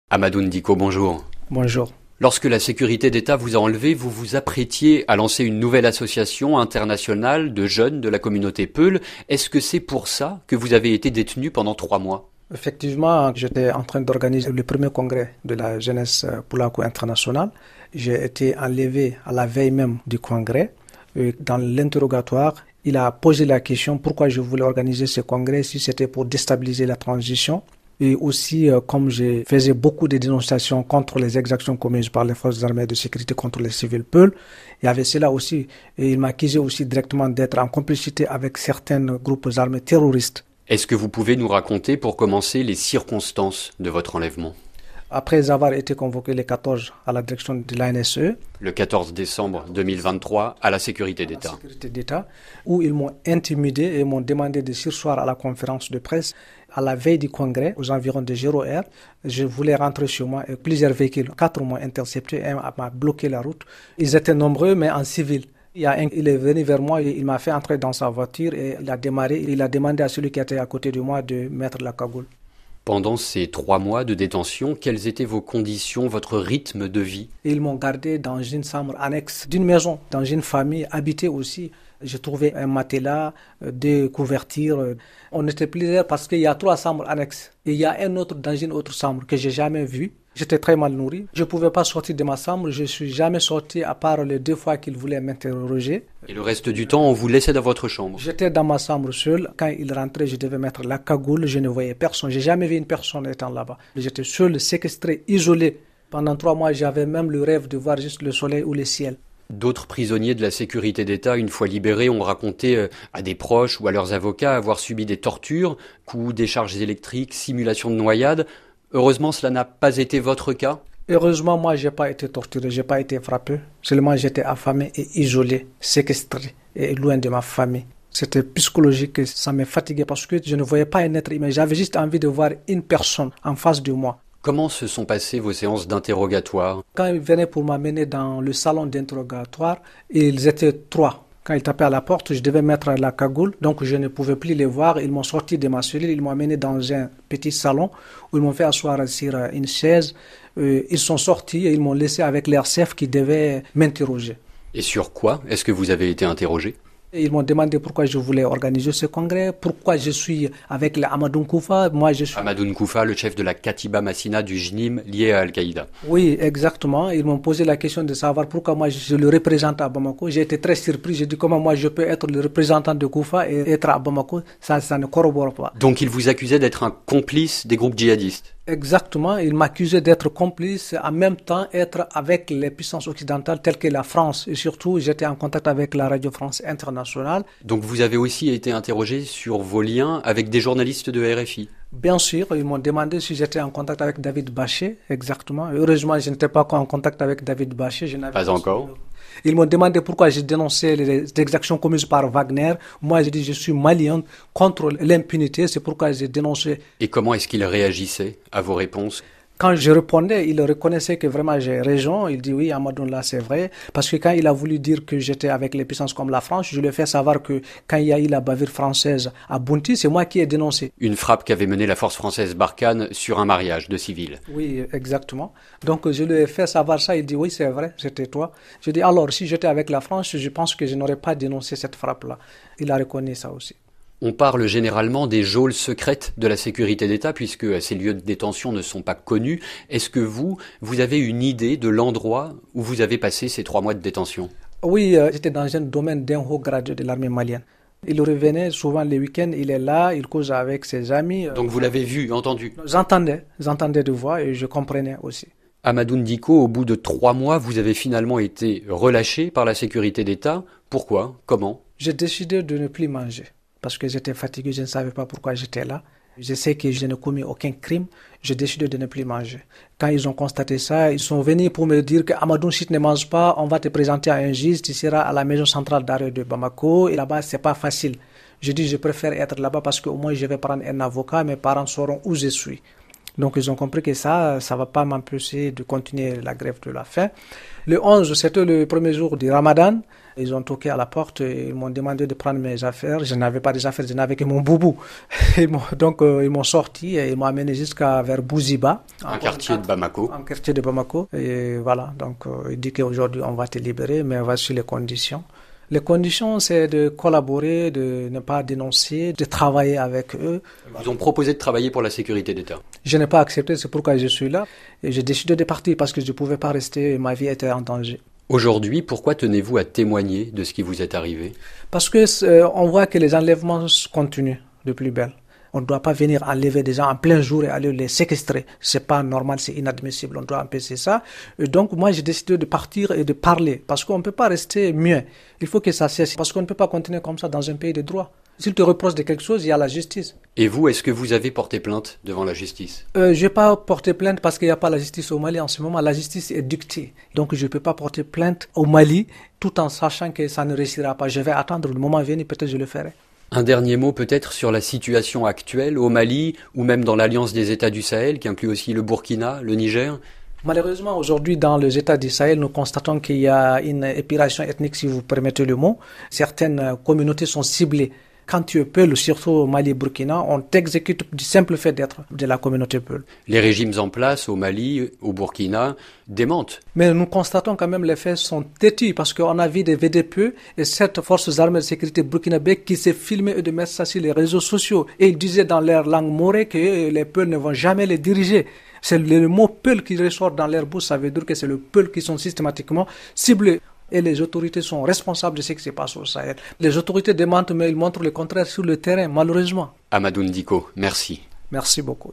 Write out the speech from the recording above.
Amadou Ndiko, bonjour. Bonjour. Lorsque la sécurité d'État vous a enlevé, vous vous apprêtiez à lancer une nouvelle association internationale de jeunes de la communauté Peul. Est-ce que c'est pour ça que vous avez été détenu pendant 3 mois? Effectivement, j'étais en train d'organiser le premier congrès de la jeunesse Pulako internationale. J'ai été enlevé à la veille même du congrès. Dans l'interrogatoire, il a posé la question pourquoi je voulais organiser ce congrès, si c'était pour déstabiliser la transition. Et aussi, comme je faisais beaucoup de dénonciations contre les exactions commises par les forces armées de sécurité contre les civils Peul, il y avait cela aussi. Et il m'accusait aussi directement d'être en complicité avec certains groupes armés terroristes. Est-ce que vous pouvez nous raconter, pour commencer, les circonstances de votre enlèvement? Après avoir été convoqué le 14 à la direction de l'ANSE, le 14 décembre 2023, à la sécurité d'État, où ils m'ont intimidé et m'ont demandé de surseoir à la conférence de presse. À la veille du congrès, aux environs de 0h, je voulais rentrer chez moi et plusieurs véhicules, 4 m'ont intercepté et m'a bloqué la route. Ils étaient nombreux, mais en civil. Il est venu vers moi et il m'a fait entrer dans sa voiture et il a démarré. Il a demandé à celui qui était à côté de moi de mettre la cagoule. Pendant ces 3 mois de détention, quelles étaient vos conditions, votre rythme de vie? Ils m'ont gardé dans une chambre annexe d'une maison, dans une famille habitée aussi. J'ai trouvé un matelas, des couvertures. On était plusieurs parce qu'il y a 3 chambres annexes. Et il y a un autre dans une autre chambre que j'ai jamais vue. J'étais très mal nourri. Je ne pouvais pas sortir de ma chambre. Je ne suis jamais sorti à part les 2 fois qu'ils voulaient m'interroger. Et le reste du temps, on vous laissait dans votre chambre? J'étais dans ma chambre seul. Quand ils rentraient, je devais mettre la cagoule. Je ne voyais personne. Je n'ai jamais vu une personne étant là-bas. J'étais seul, séquestré, isolé. Pendant 3 mois, j'avais même le rêve de voir juste le soleil ou le ciel. D'autres prisonniers de la sécurité d'État, une fois libérés, ont raconté à des proches ou à leurs avocats avoir subi des tortures, coups, décharges électriques, simulations de noyade. Heureusement, cela n'a pas été votre cas? Heureusement, moi, je n'ai pas été torturé, je n'ai pas été frappé. Seulement, j'étais affamé et isolé, séquestré et loin de ma famille. C'était psychologique, ça me fatiguait parce que je ne voyais pas un être humain. J'avais juste envie de voir une personne en face de moi. Comment se sont passées vos séances d'interrogatoire? Quand ils venaient pour m'amener dans le salon d'interrogatoire, ils étaient 3. Quand ils tapaient à la porte, je devais mettre la cagoule, donc je ne pouvais plus les voir. Ils m'ont sorti de ma cellule, ils m'ont amené dans un petit salon où ils m'ont fait asseoir sur une chaise. Ils sont sortis et ils m'ont laissé avec leur chef qui devait m'interroger. Et sur quoi est-ce que vous avez été interrogé? Ils m'ont demandé pourquoi je voulais organiser ce congrès, pourquoi je suis avec Amadou Nkoufa. Amadou Nkoufa, le chef de la Katiba Massina du JNIM lié à Al-Qaïda. Oui, exactement. Ils m'ont posé la question de savoir pourquoi moi je le représente à Bamako. J'ai été très surpris. J'ai dit comment moi je peux être le représentant de Nkoufa et être à Bamako. Ça ne corrobore pas. Donc ils vous accusaient d'être un complice des groupes djihadistes? Exactement, il m'accusait d'être complice, en même temps être avec les puissances occidentales telles que la France. Et surtout, j'étais en contact avec la Radio France Internationale. Donc vous avez aussi été interrogé sur vos liens avec des journalistes de RFI? Bien sûr, ils m'ont demandé si j'étais en contact avec David Baché, exactement. Heureusement, je n'étais pas en contact avec David Baché. Pas encore. Ils m'ont demandé pourquoi j'ai dénoncé les exactions commises par Wagner. Moi, j'ai dit je suis malien contre l'impunité, c'est pourquoi j'ai dénoncé. Et comment est-ce qu'ils réagissaient à vos réponses? Quand je répondais, il reconnaissait que vraiment j'ai raison. Il dit oui, Amadou, là c'est vrai. Parce que quand il a voulu dire que j'étais avec les puissances comme la France, je lui ai fait savoir que quand il y a eu la bavure française à Bounti, c'est moi qui ai dénoncé. Une frappe qu'avait menée la force française Barkhane sur un mariage de civils. Oui, exactement. Donc je lui ai fait savoir ça. Il dit oui, c'est vrai, c'était toi. Je dis alors, si j'étais avec la France, je pense que je n'aurais pas dénoncé cette frappe-là. Il a reconnu ça aussi. On parle généralement des geôles secrètes de la sécurité d'État puisque ces lieux de détention ne sont pas connus. Est-ce que vous avez une idée de l'endroit où vous avez passé ces 3 mois de détention? Oui, j'étais dans un domaine d'un haut gradé de l'armée malienne. Il revenait souvent les week-ends, il est là, il cause avec ses amis. Donc vous l'avez vu, entendu? J'entendais de voix et je comprenais aussi. Amadou Ndiko, au bout de 3 mois, vous avez finalement été relâché par la sécurité d'État. Pourquoi? Comment? J'ai décidé de ne plus manger. Parce que j'étais fatigué, je ne savais pas pourquoi j'étais là. Je sais que je n'ai commis aucun crime, j'ai décidé de ne plus manger. Quand ils ont constaté ça, ils sont venus pour me dire que Amadou, si tu ne manges pas, on va te présenter à un juge, tu seras à la maison centrale d'arrêt de Bamako, et là-bas, c'est pas facile. Je dis, je préfère être là-bas parce qu'au moins je vais prendre un avocat, mes parents sauront où je suis. Donc ils ont compris que ça va pas m'empêcher de continuer la grève de la faim. Le 11, c'était le premier jour du Ramadan. Ils ont toqué à la porte et ils m'ont demandé de prendre mes affaires. Je n'avais pas des affaires, je n'avais que mon boubou. Donc ils m'ont sorti et ils m'ont amené jusqu'à vers Bouziba. Un quartier de Bamako. Un quartier de Bamako. Et voilà, donc il dit qu'aujourd'hui on va te libérer, mais voici les conditions. Les conditions, c'est de collaborer, de ne pas dénoncer, de travailler avec eux. Ils ont proposé de travailler pour la sécurité d'État. Je n'ai pas accepté, c'est pourquoi je suis là. Et j'ai décidé de partir parce que je ne pouvais pas rester, ma vie était en danger. Aujourd'hui, pourquoi tenez-vous à témoigner de ce qui vous est arrivé? Parce que on voit que les enlèvements continuent de plus belle. On ne doit pas venir enlever des gens en plein jour et aller les séquestrer. C'est pas normal, c'est inadmissible. On doit empêcher ça. Et donc, moi, j'ai décidé de partir et de parler. Parce qu'on ne peut pas rester muet. Il faut que ça cesse. Parce qu'on ne peut pas continuer comme ça dans un pays de droit. S'il te reproche de quelque chose, il y a la justice. Et vous, est-ce que vous avez porté plainte devant la justice? Je n'ai pas porté plainte parce qu'il n'y a pas la justice au Mali en ce moment. La justice est dictée. Donc, je ne peux pas porter plainte au Mali tout en sachant que ça ne réussira pas. Je vais attendre le moment venu, peut-être je le ferai. Un dernier mot peut-être sur la situation actuelle au Mali ou même dans l'Alliance des États du Sahel qui inclut aussi le Burkina, le Niger. Malheureusement, aujourd'hui, dans les États du Sahel, nous constatons qu'il y a une épuration ethnique, si vous permettez le mot. Certaines communautés sont ciblées. Quand tu es Peul, surtout au Mali et Burkina, on t'exécute du simple fait d'être de la communauté Peul. Les régimes en place au Mali, au Burkina, démentent. Mais nous constatons quand même les faits sont têtus parce qu'on a vu des VDP et cette forces armées de sécurité burkinabé qui s'est filmé et de mettre ça sur les réseaux sociaux. Et ils disaient dans leur langue morée que les Peuls ne vont jamais les diriger. C'est le mot Peul qui ressort dans leur bouche, ça veut dire que c'est le Peul qui sont systématiquement ciblés. Et les autorités sont responsables de ce qui se passe au Sahel. Les autorités démentent, mais ils montrent le contraire sur le terrain, malheureusement. Amadou Ndiko, merci. Merci beaucoup.